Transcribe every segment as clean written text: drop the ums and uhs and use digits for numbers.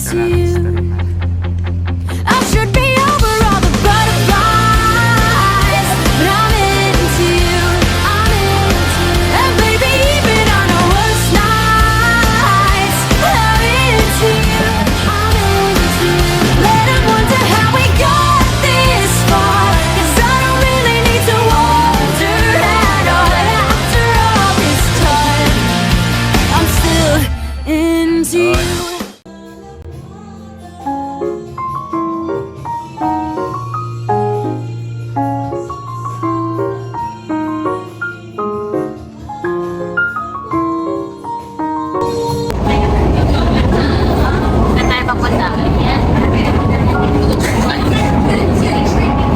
into you. I should be over all the butterflies, but I'm into you. I'm into you. And baby, even on our worst nights, I'm into you. I'm into you. Let 'em wonder how we got this far, 'cause I don't really need to wonder at all. After all this time, I'm still into you.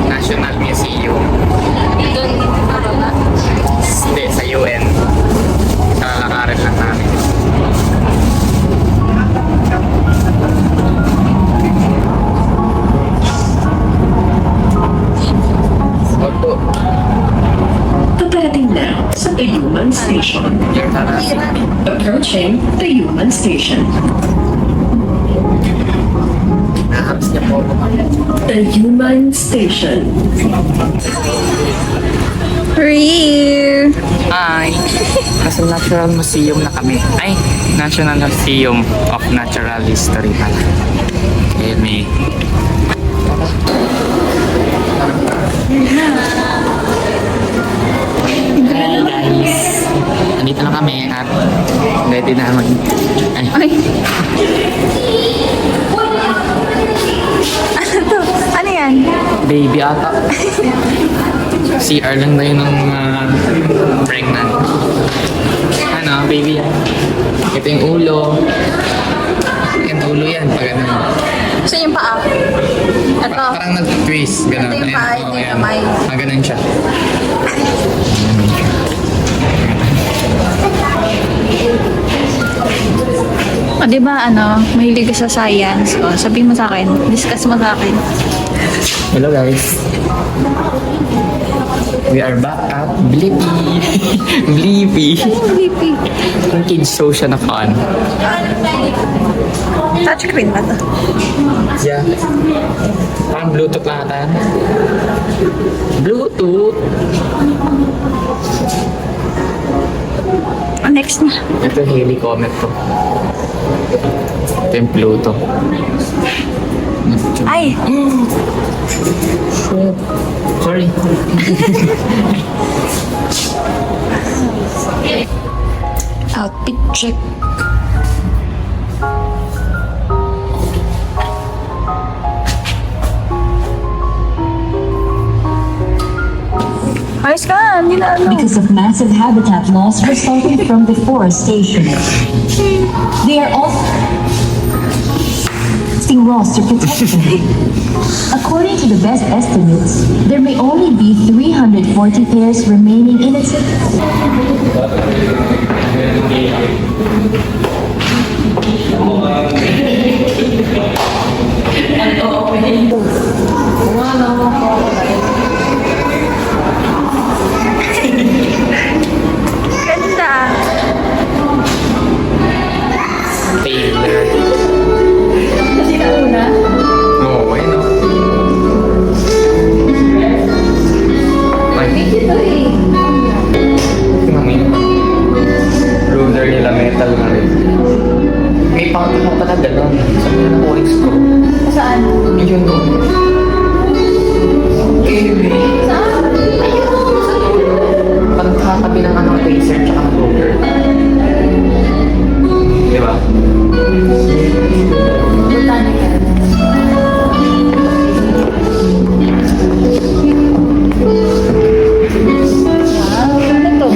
National Museum. Hindi, sa UN. Kakalakarin lang namin. Opo. Paparating na sa Tayuman Station. Yung tara. Approaching Tayuman Station. Nahabis niya po ako. Tayuman Station. Hi! Nasa Natural Museum na kami. Ay, National Museum of Natural History pala. Ayan may... Hi guys! Nandito lang kami at ready na naman. Ay! Ano to? Ano yan? Baby ata. CR lang na yun ng pregnant. Ano, baby yan. Ito yung ulo. Yung ulo yan, pag ano. Gusto yung paa? Ito. Parang nag-twist. Ganun. Ito yung paa, Ayan, ito oo, yung ayan. kamay. Ganun siya. O, di ba, mahilig ka sa science. O, sabihin mo sa akin. Discuss mo sa akin. Hello guys. We are back at Blippi. Blippi. Sleepy. Yung kids show siya na fun. Touchscreen ba to? Yeah. Parang Bluetooth lang ata. Bluetooth. O, next na. Ito yung Halley Comet to. Ito yung Pluto. Ay! Sorry. Outfit check. Ayos ka, hindi na Because of massive habitat loss resulting from deforestation. They are also lost to protection. According to the best estimates, there may only be 340 pairs remaining in its ganda. Taylor. Kasi ka una. Oo, ayun o. Ay, Ito eh. tingnan mo yun. Ruler nila metal na rin. May pang-ano pala gano'n. Saan mo nakuha yung screw? Saan? Yun o. Saan? Pagkakabi ng ano, taser tsaka ng ruler. Di ba? Botanical. Wow, ano to?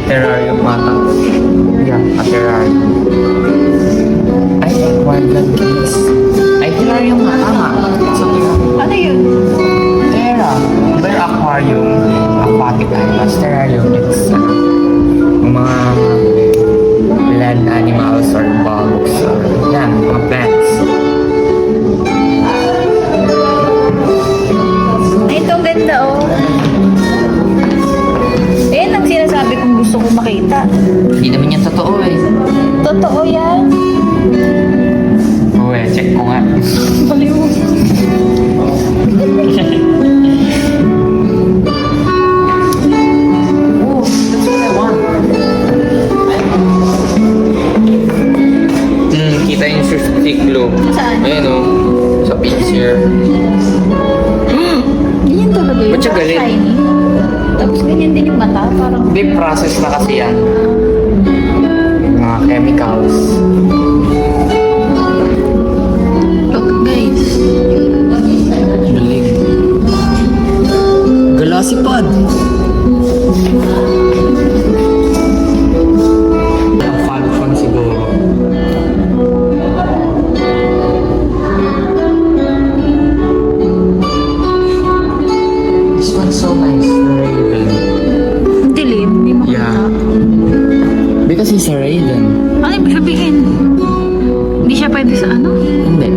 Terrarium ata. Yeah, a terrarium. Ay, aquarium case. Ay, terrarium nga, tama. So, Ano yun? Terra. Iba yung aquarium, aquatic animals, terrarium is yung mga land animals or bugs or yan, mga plants. Ay, ito ang ganda oh. Ayan ang sinasabi kong gusto kong makita. Hindi naman yan totoo eh. Totoo yan. check ko nga. Baliw. Oh, that's what I want. Kita yung stick glue. Saan? Ayan o. Sa picture. Ganyan talaga yun. Ba't siya Parang galit? shiny. Tapos ganyan din yung mata. Parang Hindi, process na kasi yan. Mga chemicals. look guys. Galing. Glossy pod. Fun siguro. This one's so nice. Raven. Ang dilim. Hindi makita. Yeah. Because he's a Raven. Ano ibig sabihin? Hindi siya pwede sa ano? Hindi.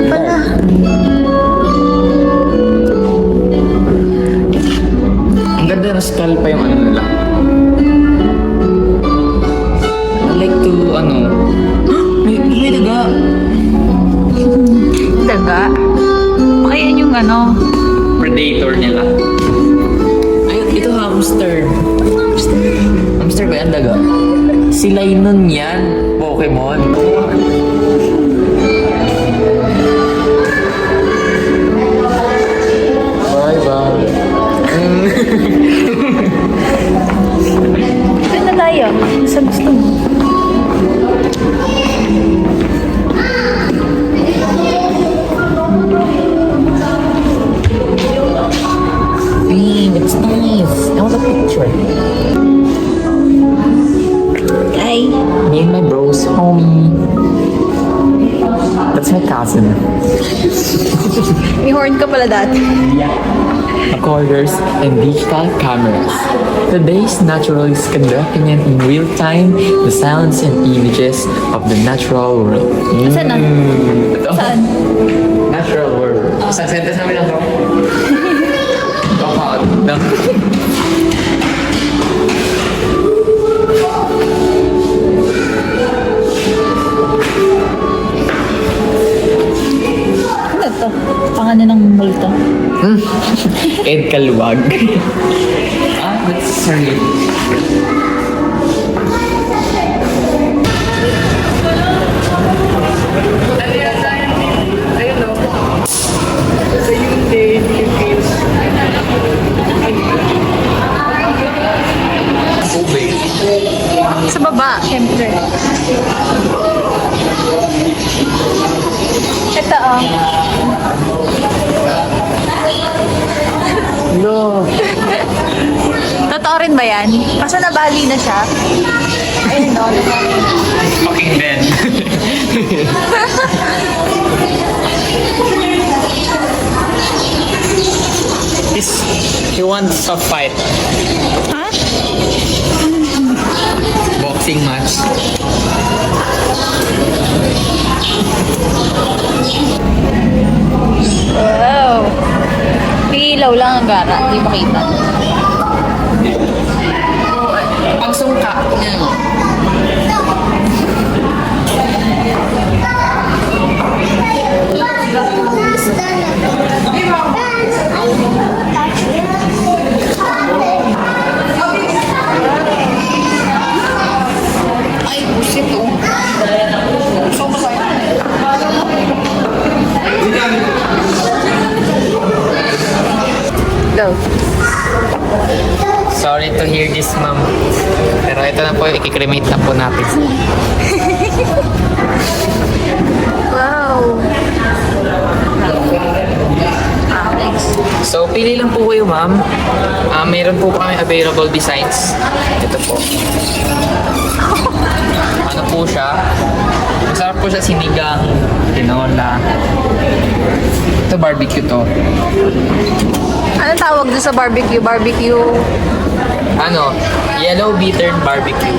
Pala. Ang ganda ng skull pa yung ano nila. I like to, ano... may daga. Daga. Baka yan yung ano. Predator nila. Ayun, ito hamster. Hamster ba yan, daga? Sila yun yan. Pokemon. Bye-bye. Doon na tayo. Sa gusto mo. Beam, it's nice. I want a picture. Ay. Me and my bros, homie. That's my cousin. May horn ka pala dati. Recorders and digital cameras. Today's naturalist can document in real time the sounds and images of the natural world. Saan na? Ito. Saan? Natural world. Isang sentence namin lang to. Talk out. No. Ano to? Pangalan ng multo. Ed Kaluwag. That's sorry. Sa baba, syempre. Ito oh. No. Totoo rin ba yan? Kaso nabali na siya. Ayun no. Fucking Ben. He wants a fight. Ha? Boxing match. Wow. May ilaw lang ang gara. Hindi makita. Pagsungka niya mo. Ay, bullshit oh. So masaya. Go. Sorry to hear this, ma'am. Pero ito na po, i-cremate na po natin. Wow. Next. So, pili lang po kayo, ma'am. Meron po kami available designs. Ito po. Ano po siya? Masarap po siya sinigang, tinola. Ito barbecue to. Anong tawag doon sa barbecue? Barbecue? Ano? Yellow bitter barbecue.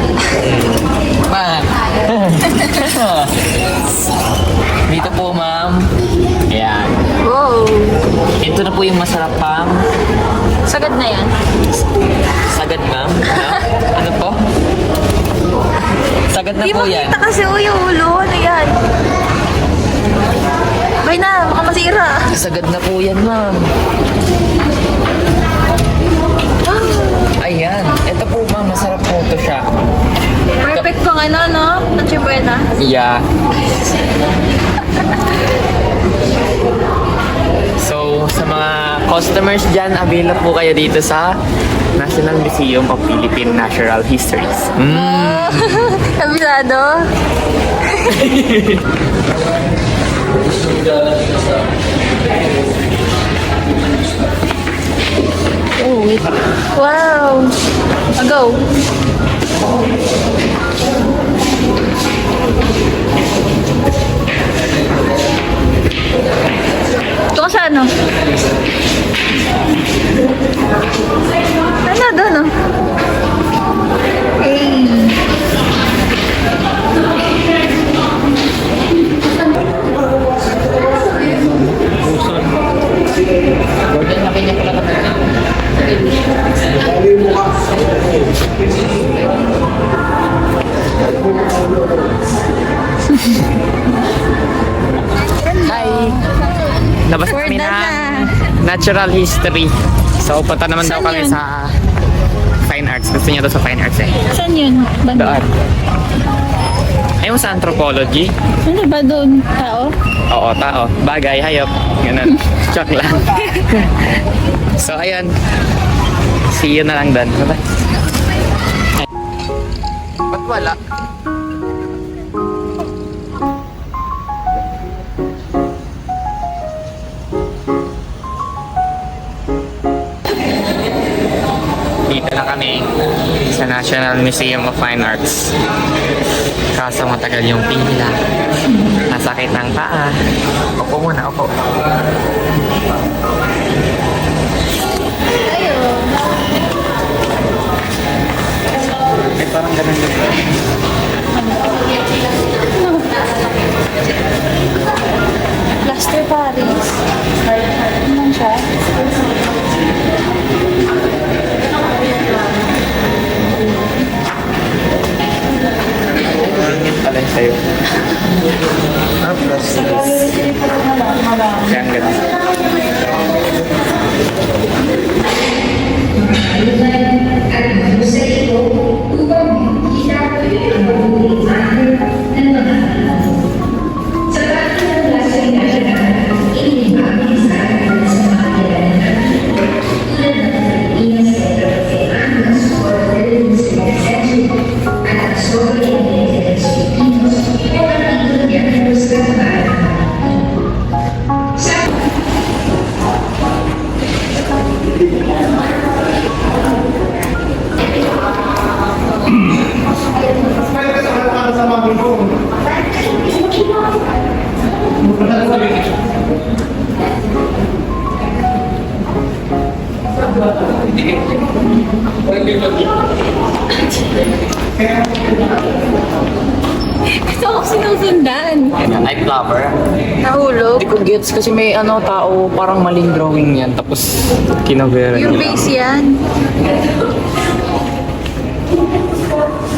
Man. Dito po, ma'am. Ayan. Wow. Ito na po yung masarap, ma'am. Sagad na yan. Sagad, ma'am. Ano po? Sagad na Hindi po yan. makita kasi yung ulo. Ano yan? Okay na, baka masira. Sagad na po yan, ma'am. Ayan. Ito po, ma'am. Masarap po ito siya. Perfect pang ano, no? Noche Buena. Yeah. So, sa mga customers dyan, available po kayo dito sa National Museum of Philippine Natural Histories. Kabisado. Oh, wait. Wow. Go. Ito ka sa ano? Ano doon, no? Hey. Gordon, nakinya ko lang Hi! Labas We're kami done ng natural history. So, punta naman daw Saan kami yun? sa fine arts. Gusto niya daw sa fine arts eh. Saan yun? Banda? Doon. Ayaw sa anthropology. Ano ba doon? Tao? Oo, tao. Bagay, hayop. Ganun. Joke lang. So, ayun. See you na lang doon. Bye-bye. Ba't wala? Dito na kami sa National Museum of Fine Arts. Kaso matagal yung pila. Nasakit ng paa. Opo muna, opo. Eh, parang ganun din ba? Plaster Paris. Ano siya? Ganyan pala yung sa'yo. Ah, plus. Kaya ang ganun. Gusto ko sinusundan. Ay, flower. Nahulog. Hindi ko gets kasi may ano tao parang maling drawing yan tapos kinavera Yung nila. base yan.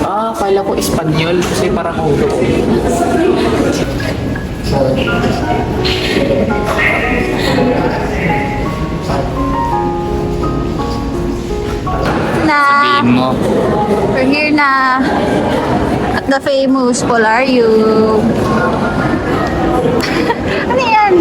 Ah, kala ko Espanyol kasi parang hulog. Na, Sabihin mo. we're here na at the famous Polarium. Ano yan?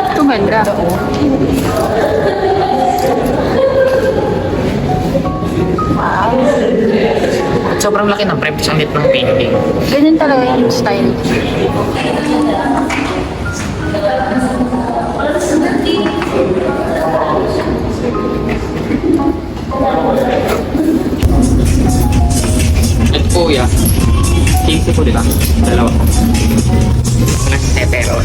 Ito ganda. At sobrang laki ng prep ang lit ng painting. Ganyan talaga yung style. At kuya, 15 po, di ba? Dalawa. Pero.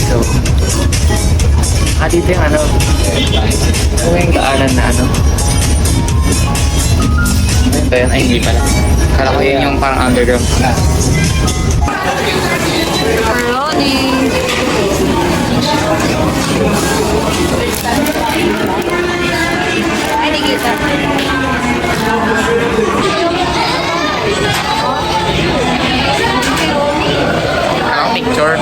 So, dito yung ano. Ano yung daanan na ano? Ito yun, ay hindi pala. Kala ko yun yung parang underground. Pepperoni. Ay, di kita. Parang picture.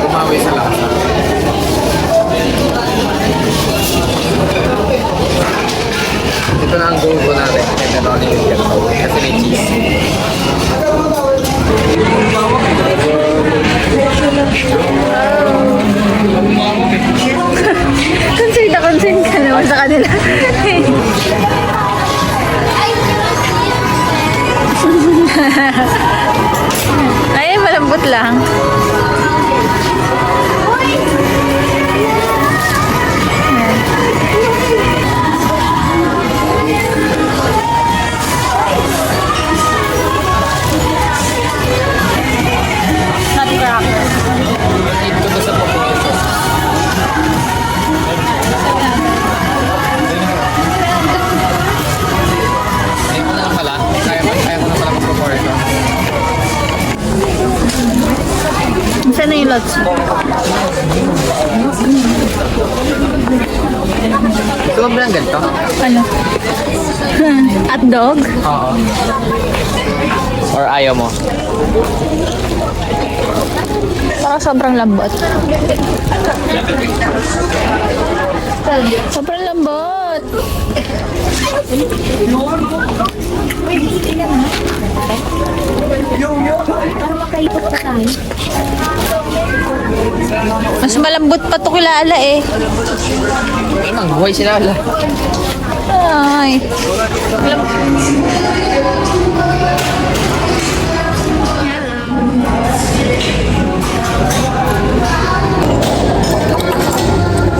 Bumawi sa lasa. Ito na ang goal ko natin. Pepperoni with gato. Kasi may cheese. Concerned na concerned ka naman sa kanila. Ay, malambot lang. Nutcracker. Ayun ko na lang pala. Kaya ko na pala mag-proportion. Saan na yung lots mo? Ito ba lang ganito? Ano? Hotdog? Oo. Or ayaw mo? Parang sobrang lambot. Sobrang lambot. Mas malambot pa to kilala eh. Ang buhay sila wala. Ay.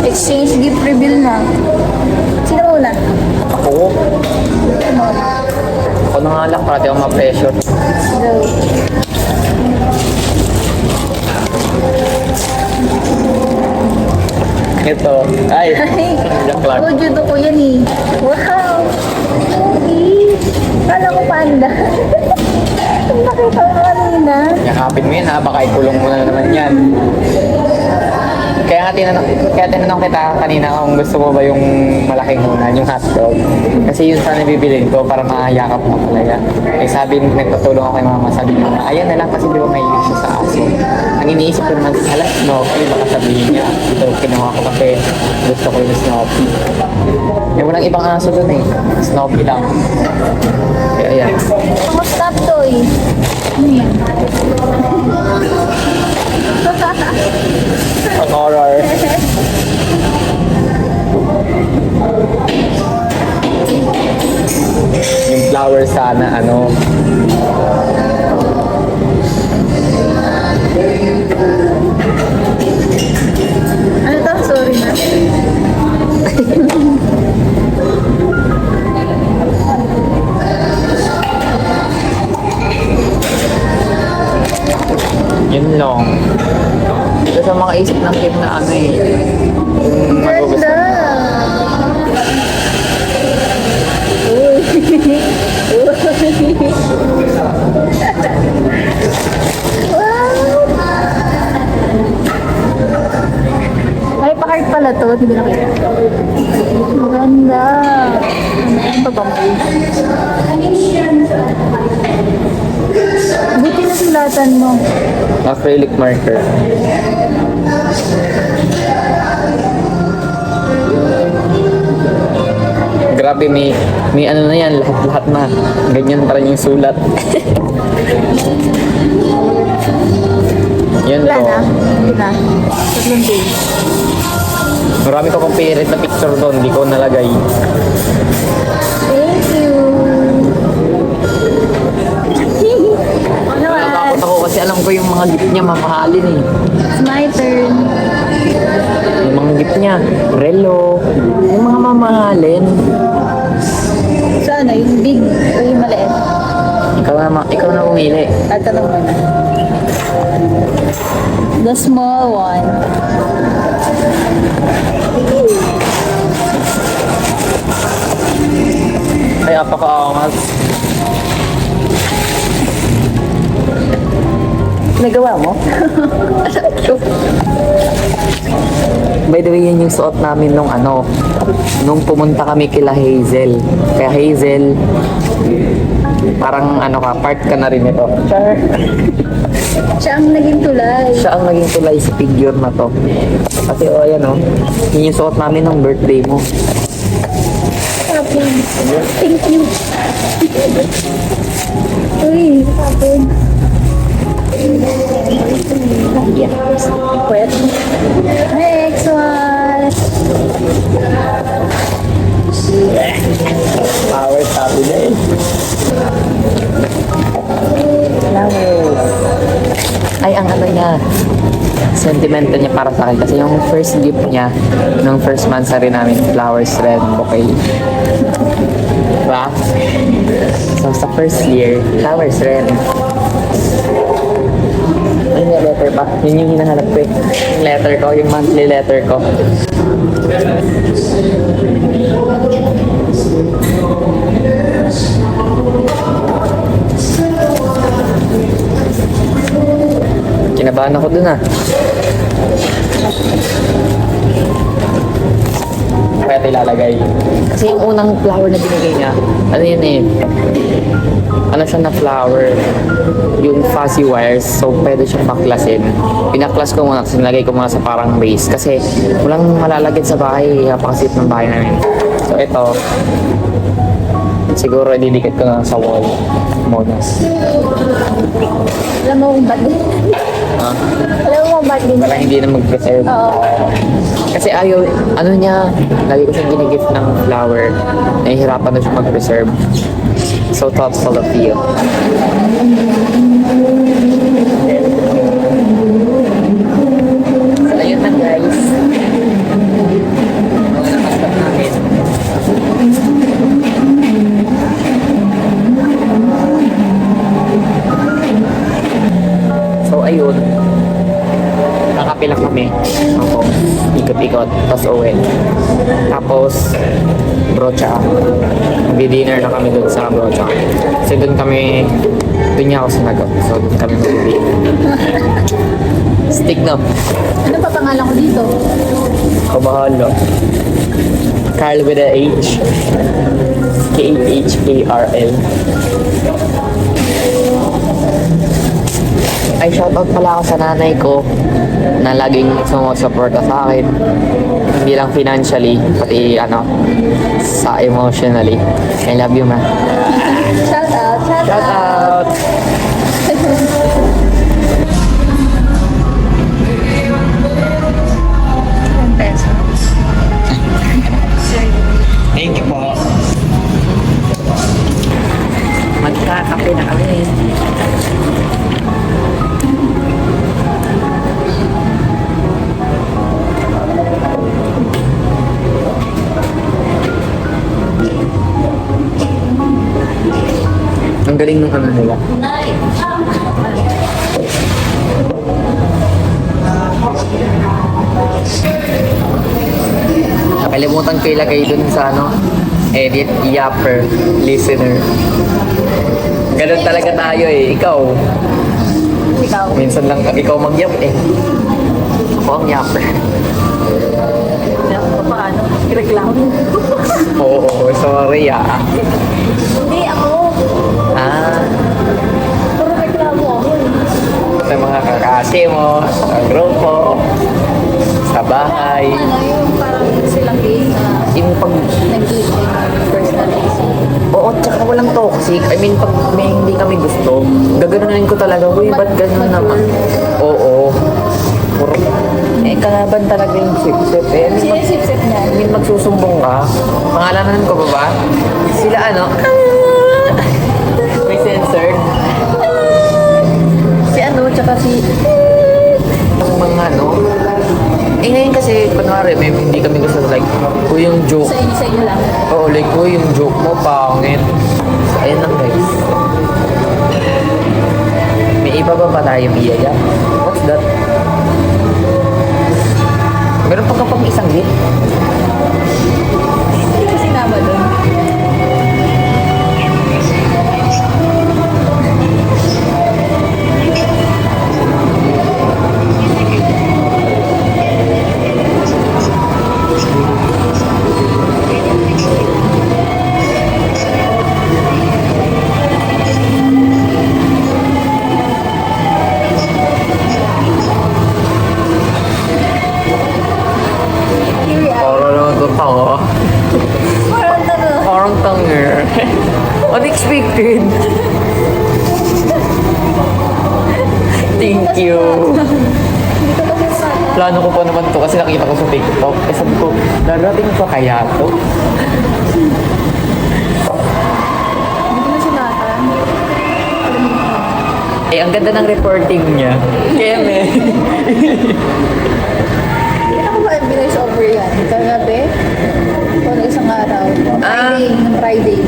Exchange gift reveal na. Sino una? Ako? Ako na nga lang para di ako ma-pressure. Ito. Ay! Jack lang. Judo ko yan eh. Wow! Okay. Kala ko panda. Nakita ko kanina. Yakapin mo yan ha, baka ikulong mo na naman yan. Kaya tinanong kita kanina kung gusto mo ba yung malaking unan, yung hotdog. Kasi yun sana bibilin ko para mahayakap mo talaga. Eh sabi, nagpatulong ako kay mama, sabi niya, ayan na lang kasi di ba may siya sa aso. Ang iniisip ko naman, hala, Snoopy, baka sabihin niya. Ito, kinuha ko kasi gusto ko yung Snoopy. Eh walang ibang aso dun eh, Snoopy lang. Kaya ayan. Mga stop toy. Ang horror. Yung flower sana, ano. Ano to? Sorry na. Yun lang. Ito sa mga isip ng kid na ano eh. Yung magugusto. Ay, pa-heart pala to. Hindi na kita. Maganda. Ano pa ba mo? Buti na sulatan mo. Acrylic marker. Grabe, may ano na yan, lahat na. Ganyan pa rin yung sulat. Yun Wala to. na. Hindi na. Tatlong days. Marami ko pang favorite na picture doon, hindi ko nalagay. Eh? Alin eh? It's my turn. Yung mga gift niya. Relo. Yung mga mamahalin. So ano, yung big o yung maliit? Ikaw na pumili. Tanong mo na. The small one. Ay, apaka-angas. Nagawa mo? By the way, yun yung suot namin nung pumunta kami kila Hazel. Kaya Hazel, parang part ka na rin ito. Char. Siya ang naging tulay. Siya ang naging tulay sa figure na to. Kasi ayan yun yung suot namin ng birthday mo. Tapon. Thank you. Uy, tapon. Pwede. Next one. Power sabi na eh. Flowers. Ay, ang niya. Sentimento niya para sa akin. Kasi yung first gift niya, nung first monthsary namin, flowers red bouquet. Diba? So, sa first year, flowers red. Ay, may letter pa. Yun yung hinahanap ko eh. Yung letter ko, yung monthly letter ko. Kinabahan ako dun Kaya ito ilalagay. Kasi yung unang flower na binigay niya, ano yun eh, ano siya na flower, yung fuzzy wires, so pwede siyang baklasin. Pinaklas ko muna, kasi nilagay ko muna sa parang base. Kasi walang malalagyan sa bahay, napakasit ng bahay namin. So ito, siguro ididikit ko na sa wall. Monas. Alam mo kung ba't din? Ha? Alam mo kung ba't din? Para hindi na mag-preserve. Oo. Kasi ayaw, niya, lagi ko siyang ginigift ng flower. Nahihirapan na siya mag-preserve. So thoughtful of you. So ayun na guys. Mga nakastap namin. So ayun. Kakapila kami. Ako. Ikot-ikot. Tapos uwi. Tapos brocha. Mag-dinner na kami dun sa brocha. Kasi dun niya ako sinagot. So dun kami mag-dinner. Stick no? Ano pa pangalan ko dito? Ako bahala. Carl with a H. K-H-A-R-L. Ay, shoutout pala ako sa nanay ko na laging sumusuporta sa akin. Hindi lang financially, pati sa emotionally. I love you, ma. Shout out, shout Shout out. out! Thank you po. Magkakape na kami. Ang galing nung nila. Nakalimutan ko ilagay dun sa edit, yapper, listener. Ganun talaga tayo eh. Ikaw. Ikaw. Minsan lang ikaw mag-yap eh. Ako ang yapper. Paano? Reklamo. Oo, sorry ah. Hindi, ako. Puro reklamo ako. Sa mga kakasi mo, sa grupo, sa bahay. Yung parang silang game na Yung pag nag-give personality. Oo, tsaka walang toxic. I mean, pag may hindi kami gusto, gaganunin ko talaga, uy, ba't ganun naman? Oo. Puro. Kalaban talaga yung sip-sip eh. Sino yung sip-sip na? I mean, magsusumbong ka. Pangalanan ko ba ba? Sila may censored. Si tsaka si... ngayon kasi, kunwari, may hindi kami gusto like, yung joke. Sa inyo lang. Oo, like, yung joke mo, pangit. So, ayun lang guys. May iba pa tayong iyayak? What's that? Meron pa kapag isang gift? Hindi ko sinama doon. Parang naman ito tanga. Parang ano. Parang tanger. Unexpected. Thank you. Hindi ko kasi sa... Plano ko pa naman to kasi nakita ko sa TikTok. Eh sabi ko, darating pa kaya to? Hindi ko na sinatan. Eh, ang ganda ng reporting niya. Keme. Hindi na ko ba binoise over yan? Kagabi? Kung isang araw. Friday. Ng Friday.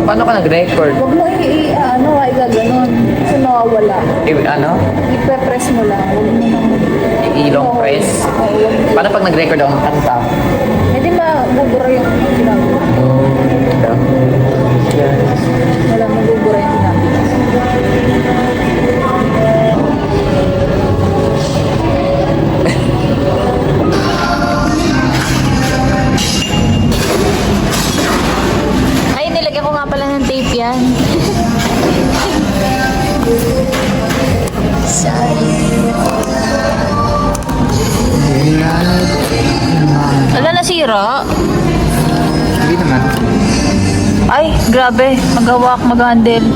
Paano ka nag-record? Huwag mo ano, ay gaganon. Kasi mawawala. Eh, ano? Ipe-press mo lang. Huwag mo nang... Ilong press? Oo, huwag mo. Paano pag nag-record ako ng kanta? Hindi mabubura yung ginagawa. Wala mabubura yung ginagawa. Ay, nilagyan ko nga pala ng tape yan. Wala nasira. Hindi naman. Ay, grabe. Mag-hawak, mag-handle.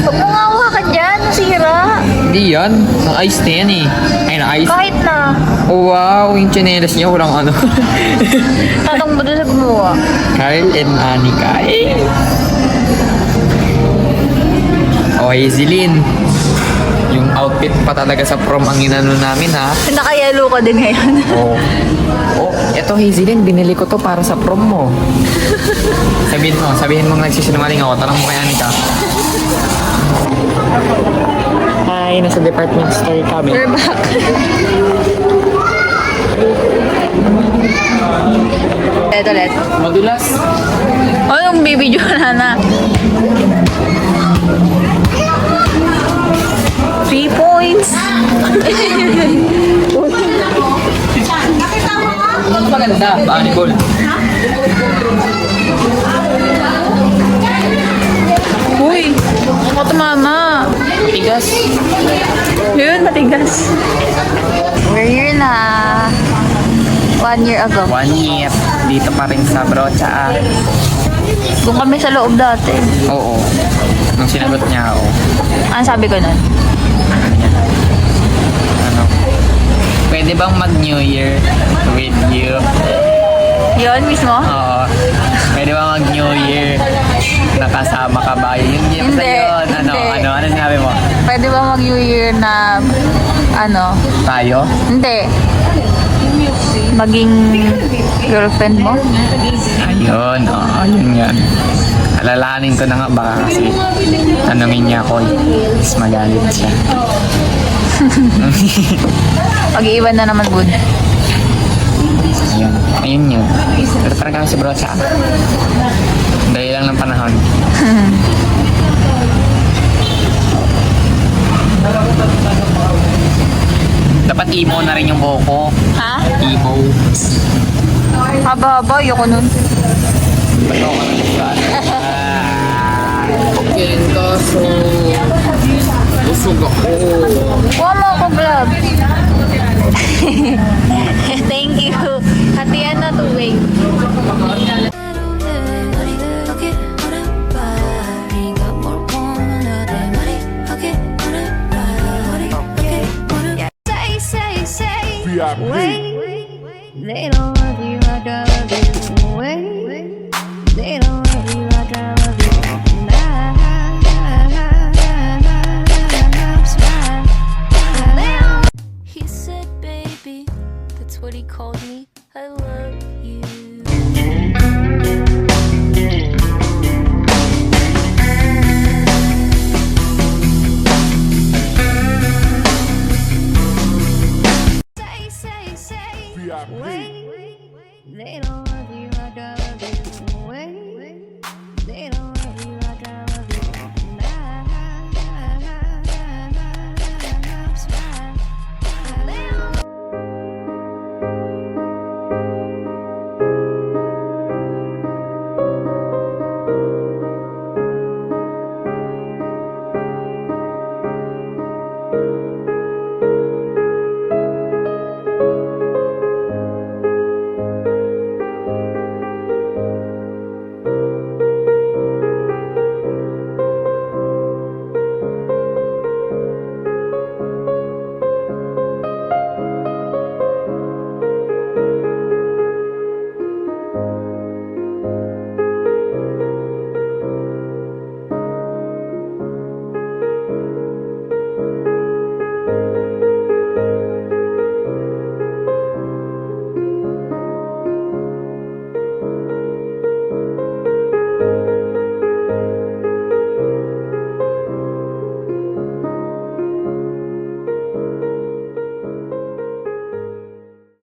Huwag mo nga hawakan dyan. Nasira. Hindi yan. Ang ice na yan eh. Ay, na ice. Kahit na. Oh, wow, yung chinelas niya walang ano. Tanong mo doon sa gumawa. Carl and Anika. Eh. Oh, Hazelyn. Yung outfit pa talaga sa prom ang inano namin ha. Naka-yellow ka din ngayon. Oh. Oh, eto Hazelyn, binili ko to para sa prom mo. Sabihin mo nagsisinungaling ako. Tanong mo kay Anika. Hi, nasa department store kami. We're back. Eto, let. Madulas. Anong bibidyo na? 3 points. Mas maganda. Paano, Nicole? Uy, ako tumama. Matigas. Yun, matigas. We're here na. 1 year ago. 1 year. Dito pa rin sa Brocha. Doon kami sa loob dati. Oo. Nung sinagot niya ako. Ano sabi ko nun? Ano? Pwede bang mag-New Year with you? Yun mismo? Oo. Pwede bang mag-New Year? Nakasama ka ba? Yung gift sa Hindi, yun. Ano? hindi. Ano sinabi mo? Pwede ba mag-New Year na, ano? Tayo? Hindi. Maging girlfriend mo? Ayun. Oo, yun yan. Alalahanin ko na nga baka kasi tanungin niya ako. Mas magalit siya. Pag-iiwan na naman, bud. Ayun. Ayun yun. Pero parang kami sa Brocha. Dahil lang ng panahon. Dapat emo na rin yung buhok ko. Ha? Emo. Haba-haba, ayoko nun. Ba't ako ka nagkaan? Okay, kaso... Usog ako. Huwag mo ako vlog. Thank you. Hatian na to, wait.